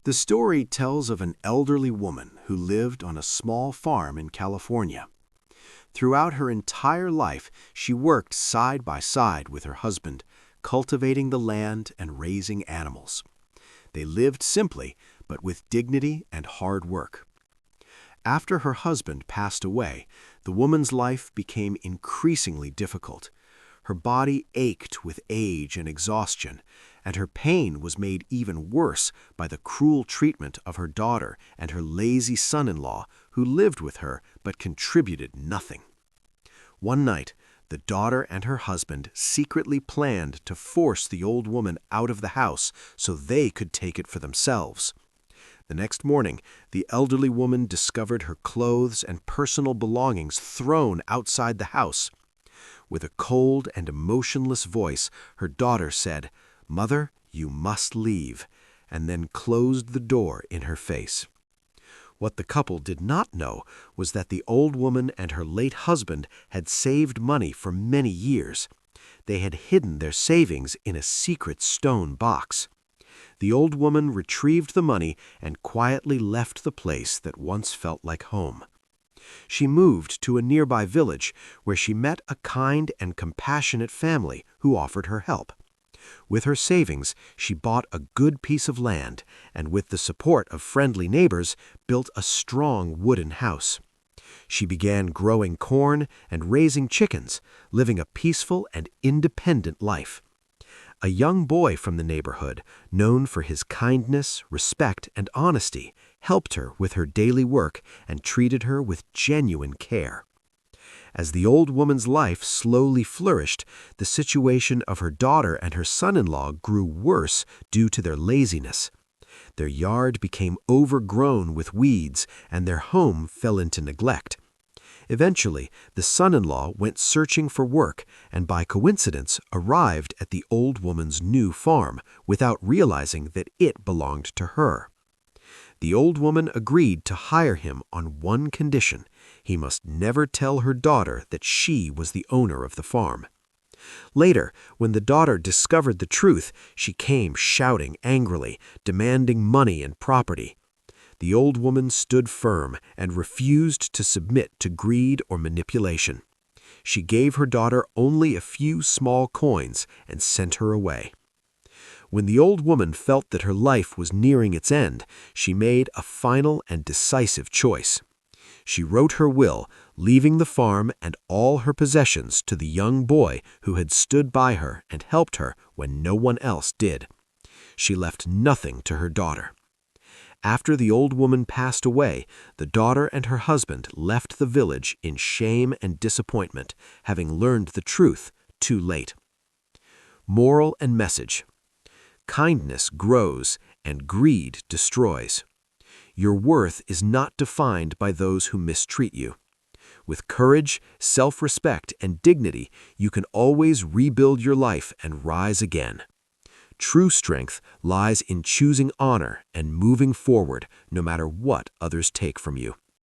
The story tells of an elderly woman who lived on a small farm in California. Throughout her entire life, she worked side by side with her husband, cultivating the land and raising animals. They lived simply, but with dignity and hard work. After her husband passed away, the woman's life became increasingly difficult. Her body ached with age and exhaustion, and her pain was made even worse by the cruel treatment of her daughter and her lazy son-in-law, who lived with her but contributed nothing. One night, the daughter and her husband secretly planned to force the old woman out of the house so they could take it for themselves. The next morning, the elderly woman discovered her clothes and personal belongings thrown outside the house. With a cold and emotionless voice, her daughter said, "Mother, you must leave," and then closed the door in her face. What the couple did not know was that the old woman and her late husband had saved money for many years. They had hidden their savings in a secret stone box. The old woman retrieved the money and quietly left the place that once felt like home. She moved to a nearby village where she met a kind and compassionate family who offered her help. With her savings, she bought a good piece of land and, with the support of friendly neighbors, built a strong wooden house. She began growing corn and raising chickens, living a peaceful and independent life. A young boy from the neighborhood, known for his kindness, respect, and honesty, helped her with her daily work and treated her with genuine care. As the old woman's life slowly flourished, the situation of her daughter and her son-in-law grew worse due to their laziness. Their yard became overgrown with weeds, and their home fell into neglect. Eventually, the son-in-law went searching for work and by coincidence arrived at the old woman's new farm without realizing that it belonged to her. The old woman agreed to hire him on one condition: he must never tell her daughter that she was the owner of the farm. Later, when the daughter discovered the truth, she came shouting angrily, demanding money and property. The old woman stood firm and refused to submit to greed or manipulation. She gave her daughter only a few small coins and sent her away. When the old woman felt that her life was nearing its end, she made a final and decisive choice. She wrote her will, leaving the farm and all her possessions to the young boy who had stood by her and helped her when no one else did. She left nothing to her daughter. After the old woman passed away, the daughter and her husband left the village in shame and disappointment, having learned the truth too late. Moral and message: kindness grows and greed destroys. Your worth is not defined by those who mistreat you. With courage, self-respect, and dignity, you can always rebuild your life and rise again. True strength lies in choosing honor and moving forward no matter what others take from you.